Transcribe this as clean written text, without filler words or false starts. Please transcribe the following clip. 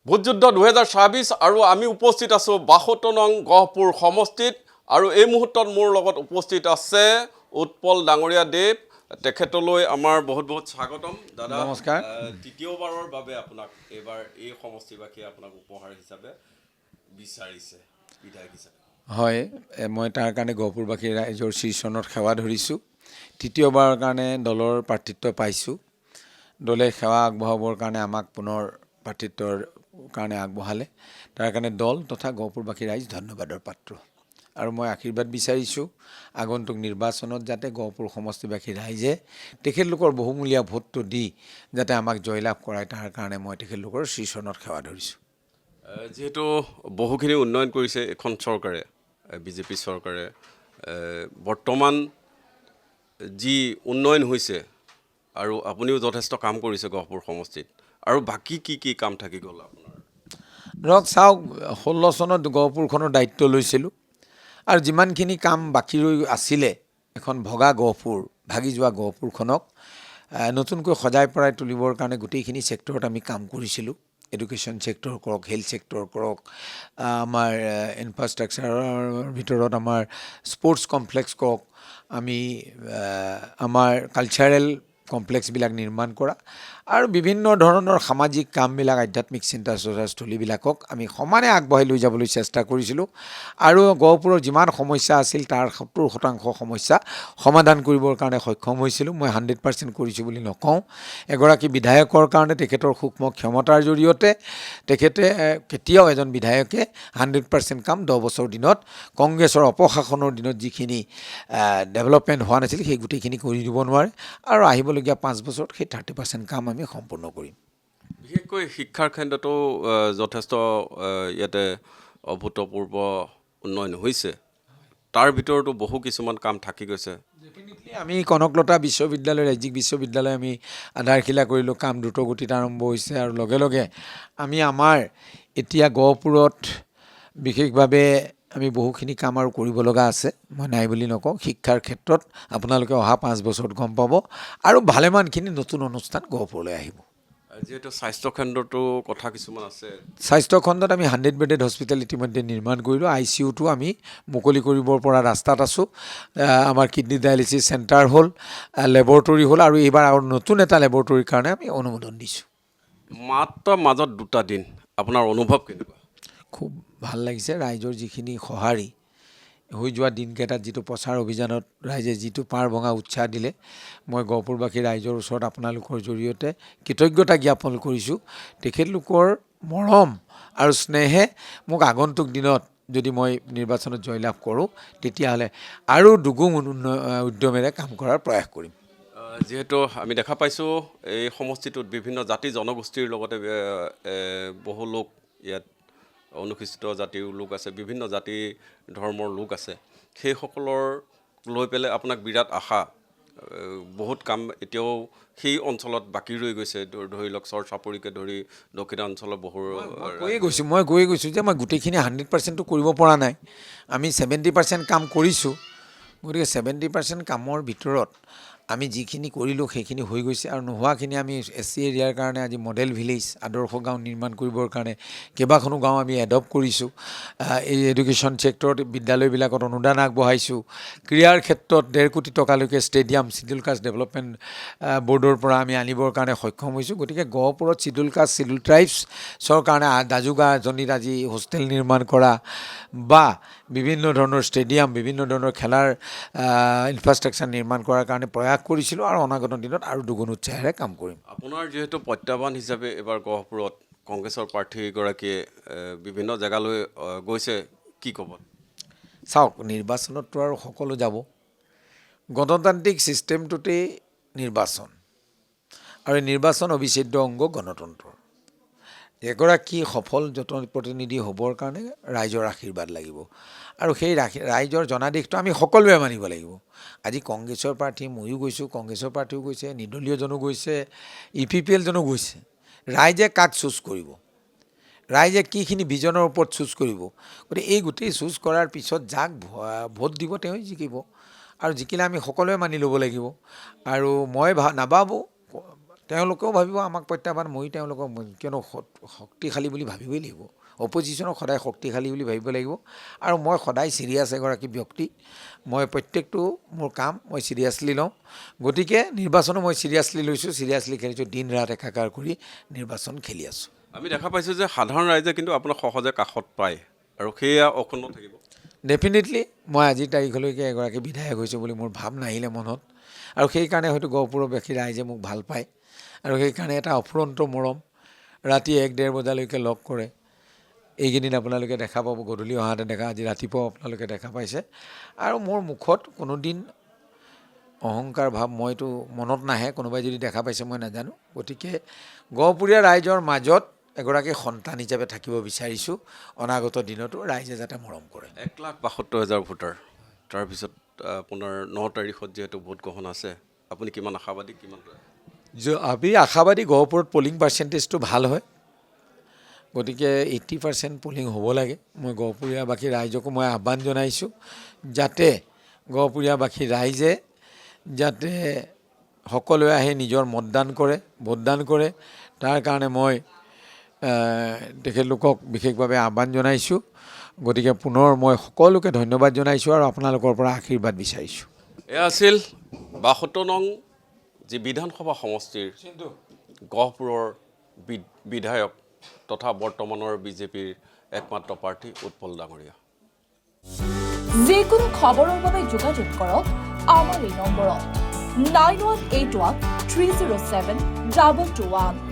ভোটযুদ্ধ 2026 আৰু আমি উপস্থিত আছোঁ 72 নং গহপুৰ সমষ্টিত আৰু এই মুহূৰ্তত মোৰ লগত উপস্থিত আছে উৎপল ডাঙৰীয়া দেৱ তেখেতলৈ আমাৰ বহুত বহুত স্বাগতম দাদা নমস্কাৰ তৃতীয়বাৰৰ বাবে আপোনাক এবাৰ এই সমষ্টিবাসীয়ে আপোনাক উপহাৰ হিচাপে বিচাৰিছে বিধায়ক হিচাপে হয় মই তাৰ কাৰণে গহপুৰবাসী ৰাইজৰ শ্ৰীচৰণত সেৱা ধৰিছোঁ তৃতীয়বাৰৰ কাৰণে দলৰ প্ৰাৰ্থিত্ব পাইছোঁ দলে সেৱা আগবঢ়াবৰ কাৰণে আমাক পুনৰ প্ৰাৰ্থিত্বৰ কাৰণে আগবঢ়ালে তাৰ কাৰণে দল তথা গহপুৰবাসী ৰাইজ ধন্যবাদৰ পাত্ৰ আৰু মই আশীৰ্বাদ বিচাৰিছোঁ আগন্তুক নিৰ্বাচনত যাতে গহপুৰ সমষ্টিবাসী ৰাইজে তেখেতলোকৰ বহুমূলীয়া ভোটটো দি যাতে আমাক জয়লাভ কৰায় তাৰ কাৰণে মই তেখেতলোকৰ শ্ৰীচৰণত সেৱা ধৰিছোঁ যেহেতু বহুখিনি উন্নয়ন কৰিছে এখন চৰকাৰে বিজেপি চৰকাৰে বৰ্তমান যি উন্নয়ন হৈছে আৰু আপুনিও যথেষ্ট কাম কৰিছে গহপুৰ সমষ্টিত আৰু বাকি কি কাম থাকি গ'ল আপোনাৰ ধৰক চাওক 16 চনত গহপুৰখনৰ দায়িত্ব লৈছিলোঁ আৰু যিমানখিনি কাম বাকী ৰৈ আছিলে এখন ভগা গহপুৰ ভাগি যোৱা গহপুৰখনক নতুনকৈ সজাই পৰাই তুলিবৰ কাৰণে গোটেইখিনি ছেক্টৰত আমি কাম কৰিছিলোঁ এডুকেশ্যন ছেক্টৰ কৰক হেল্থ ছেক্টৰ কৰক আমাৰ ইনফ্ৰাষ্ট্ৰাকচাৰৰ ভিতৰত আমাৰ স্পৰ্টছ কমপ্লেক্স কৰক আমি আমাৰ কালচাৰেল কমপ্লেক্সবিলাক নিৰ্মাণ কৰা আৰু বিভিন্ন ধৰণৰ সামাজিক কামবিলাক আধ্যাত্মিক চিন্তা চৰ্চাস্থলীবিলাকক আমি সমানে আগবঢ়াই লৈ যাবলৈ চেষ্টা কৰিছিলোঁ আৰু গহপুৰৰ যিমান সমস্যা আছিল তাৰ 70% সমস্যা সমাধান কৰিবৰ কাৰণে সক্ষম হৈছিলোঁ মই 100% কৰিছোঁ বুলি নকওঁ এগৰাকী বিধায়কৰ কাৰণে তেখেতৰ সূক্ষ্ম ক্ষমতাৰ জৰিয়তে তেখেতে কেতিয়াও এজন বিধায়কে 100% কাম 10 বছৰ দিনত কংগ্ৰেছৰ অপশাসনৰ দিনত যিখিনি ডেভেলপমেণ্ট হোৱা নাছিল সেই গোটেইখিনি কৰি দিব নোৱাৰে আৰু আহিবলগীয়া 5 বছৰত সেই 30% কাম আমি সম্পূৰ্ণ কৰিম বিশেষকৈ শিক্ষাৰ খণ্ডতো যথেষ্ট ইয়াতে অভূতপূৰ্ব উন্নয়ন হৈছে তাৰ ভিতৰতো বহু কিছুমান কাম থাকি গৈছে আমি কনকলতা বিশ্ববিদ্যালয় ৰাজ্যিক বিশ্ববিদ্যালয় আমি আধাৰশিলা কৰিলোঁ কাম দ্ৰুতগতিত আৰম্ভ হৈছে আৰু লগে লগে আমি আমাৰ এতিয়া গহপুৰত বিশেষভাৱে আমি বহুখিনি কাম আৰু কৰিব লগা আছে মই নাই বুলি নকওঁ শিক্ষাৰ ক্ষেত্ৰত আপোনালোকে অহা 5 বছৰত গম পাব আৰু ভালেমানখিনি নতুন অনুষ্ঠান গহপুৰলৈ আহিব যিহেতু স্বাস্থ্য কেন্দ্ৰটো কথা কিছুমান আছে স্বাস্থ্য খণ্ডত আমি 100 বেডেড হস্পিটেল ইতিমধ্যে নিৰ্মাণ কৰিলোঁ ICUটো আমি মুকলি কৰিবৰ পৰা ৰাস্তাত আছোঁ আমাৰ কিডনি ডায়ালিচিছ চেণ্টাৰ হ'ল লেবৰেটৰী হ'ল আৰু এইবাৰ আৰু নতুন এটা লেবৰেটৰীৰ কাৰণে আমি অনুমোদন দিছোঁ মাত্ৰ মাজত 2টা দিন আপোনাৰ অনুভৱ কেনেকুৱা খুব ভাল লাগিছে ৰাইজৰ যিখিনি সঁহাৰি হৈ যোৱা দিনকেইটাত যিটো প্ৰচাৰ অভিযানত ৰাইজে যিটো পাৰ ভঙা উৎসাহ দিলে মই গহপুৰবাসী ৰাইজৰ ওচৰত আপোনালোকৰ জৰিয়তে কৃতজ্ঞতা জ্ঞাপন কৰিছোঁ তেখেতলোকৰ মৰম আৰু স্নেহে মোক আগন্তুক দিনত যদি মই নিৰ্বাচনত জয়লাভ কৰোঁ তেতিয়াহ'লে আৰু দুগুণ উদ্যমেৰে কাম কৰাৰ প্ৰয়াস কৰিম যিহেতু আমি দেখা পাইছোঁ এই সমষ্টিটোত বিভিন্ন জাতি জনগোষ্ঠীৰ লগতে বহু লোক ইয়াত অনুসূচিত জাতিৰ লোক আছে বিভিন্ন জাতি ধৰ্মৰ লোক আছে সেইসকলৰ লৈ পেলাই আপোনাক বিৰাট আশা বহুত কাম এতিয়াও সেই অঞ্চলত বাকী ৰৈ গৈছে ধৰি লওক চৰ চাপৰিকে ধৰি দক্ষিণাঞ্চলৰ বহু মই গৈ গৈছোঁ যে মই গোটেইখিনি 100%টো কৰিব পৰা নাই আমি 70% কাম কৰিছোঁ গতিকে 70% কামৰ ভিতৰত আমি যিখিনি কৰিলোঁ সেইখিনি হৈ গৈছে আৰু নোহোৱাখিনি আমি SC এৰিয়াৰ কাৰণে আজি মডেল ভিলেজ আদৰ্শ গাঁও নিৰ্মাণ কৰিবৰ কাৰণে কেইবাখনো গাঁও আমি এডপ্ট কৰিছোঁ এই এডুকেশ্যন ছেক্টৰত বিদ্যালয়বিলাকত অনুদান আগবঢ়াইছোঁ ক্ৰীড়াৰ ক্ষেত্ৰত 1.5 কোটি টকালৈকে ষ্টেডিয়াম চিডুল কাষ্ট ডেভেলপমেণ্ট বৰ্ডৰ পৰা আমি আনিবৰ কাৰণে সক্ষম হৈছোঁ গতিকে গহপুৰত চিডুল কাষ্ট চিডুল ট্ৰাইবছৰ কাৰণে দাজুগা এজনীত আজি হোষ্টেল নিৰ্মাণ কৰা বা বিভিন্ন ধৰণৰ ষ্টেডিয়াম বিভিন্ন ধৰণৰ খেলাৰ ইনফ্ৰাষ্ট্ৰাকচাৰ নিৰ্মাণ কৰাৰ কাৰণে প্ৰয়াস কৰিছিলোঁ আৰু অনাগত দিনত আৰু দুগুণ উৎসাহেৰে কাম কৰিম আপোনাৰ যিহেতু প্ৰত্যাহ্বান হিচাপে এবাৰ গহপুৰত কংগ্ৰেছৰ প্ৰাৰ্থীগৰাকীয়ে বিভিন্ন জেগালৈ গৈছে কি ক'ব চাওক নিৰ্বাচনততো আৰু সকলো যাব গণতান্ত্ৰিক ছিষ্টেমটোতেই নিৰ্বাচন আৰু নিৰ্বাচন অবিচ্ছেদ্য অংগ গণতন্ত্ৰ এগৰাকী সফল জনপ্ৰতিনিধি হ'বৰ কাৰণে ৰাইজৰ আশীৰ্বাদ লাগিব আৰু সেই ৰাইজৰ জনাদেশটো আমি সকলোৱে মানিব লাগিব আজি কংগ্ৰেছৰ প্ৰাৰ্থী ময়ো গৈছোঁ কংগ্ৰেছৰ প্ৰাৰ্থীও গৈছে নিৰ্দলীয়জনো গৈছে EPPL জনো গৈছে ৰাইজে কাক চুজ কৰিব ৰাইজে কিখিনি ভিজনৰ ওপৰত চুজ কৰিব গতিকে এই গোটেই চুজ কৰাৰ পিছত যাক ভোট দিব তেওঁই জিকিব আৰু জিকিলে আমি সকলোৱে মানি ল'ব লাগিব আৰু মই নাভাবোঁ তেওঁলোকেও ভাবিব আমাক প্ৰত্যাহ্বান, ময়ো তেওঁলোকক কিয়নো শক্তিশালী বুলি ভাবিবই লাগিব। অপজিশ্যনক সদায় শক্তিশালী বুলি ভাবিব লাগিব। আৰু মই সদায় ছিৰিয়াছ এগৰাকী ব্যক্তি। মই প্ৰত্যেকটো মোৰ কাম মই ছিৰিয়াছলি লওঁ। গতিকে নিৰ্বাচনো মই ছিৰিয়াছলি লৈছোঁ, ছিৰিয়াছলি খেলিছোঁ, দিন ৰাত একাকাৰ কৰি নিৰ্বাচন খেলি আছোঁ। আমি দেখা পাইছোঁ যে সাধাৰণ ৰাইজে কিন্তু আপোনাক সহজে কাষত পায় আৰু সেয়া অক্ষুণ্ণ থাকিব। ডেফিনেটলি মই আজিৰ তাৰিখলৈকে এগৰাকী বিধায়ক হৈছোঁ বুলি মোৰ ভাৱ নাহিলে মনত। আৰু সেইকাৰণে হয়তো গহপুৰবাসী ৰাইজে মোক ভাল পায়। আৰু সেইকাৰণে এটা অফুৰন্ত মৰম, ৰাতি 1-1.5 বজালৈকে লগ কৰে। এইকেইদিন আপোনালোকে দেখা পাব, গধূলি অহাতে দেখা, আজি ৰাতিপুৱাও আপোনালোকে দেখা পাইছে। আৰু মোৰ মুখত কোনোদিন অহংকাৰ ভাৱ মইতো মনত নাহে, কোনোবাই যদি দেখা পাইছে মই নাজানো। গতিকে গহপুৰীয়া ৰাইজৰ মাজত এগৰাকী সন্তান হিচাপে থাকিব বিচাৰিছোঁ। অনাগত দিনতো ৰাইজে যাতে মৰম কৰে। 1,72,000 ভোটাৰ, তাৰপিছত আপোনাৰ 9 তাৰিখত যিহেতু ভোট গ্ৰহণ আছে, আপুনি কিমান আশাবাদী, কিমান? আমি আশাবাদী গহপুৰত পলিং পাৰ্চেণ্টেজটো ভাল হয়। গতিকে 80% পলিং হ'ব লাগে। মই গহপুৰীয়াবাসী ৰাইজকো মই আহ্বান জনাইছোঁ যাতে গহপুৰীয়াবাসী ৰাইজে যাতে সকলোৱে আহি নিজৰ মতদান কৰে, ভোটদান কৰে। তাৰ কাৰণে মই তেখেতলোকক বিশেষভাৱে আহ্বান জনাইছোঁ। গতিকে পুনৰ মই সকলোকে ধন্যবাদ জনাইছোঁ আৰু আপোনালোকৰ পৰা আশীৰ্বাদ বিচাৰিছোঁ। এয়া আছিল 72 নং যি বিধানসভা সমষ্টিৰ গহপুৰৰ বিধায়ক তথা বৰ্তমানৰ বিজেপিৰ একমাত্ৰ প্ৰাৰ্থী উৎপল ডাঙৰীয়া। যিকোনো খবৰৰ বাবে যোগাযোগ কৰক আমাৰ এই নম্বৰত 9181 307 2221।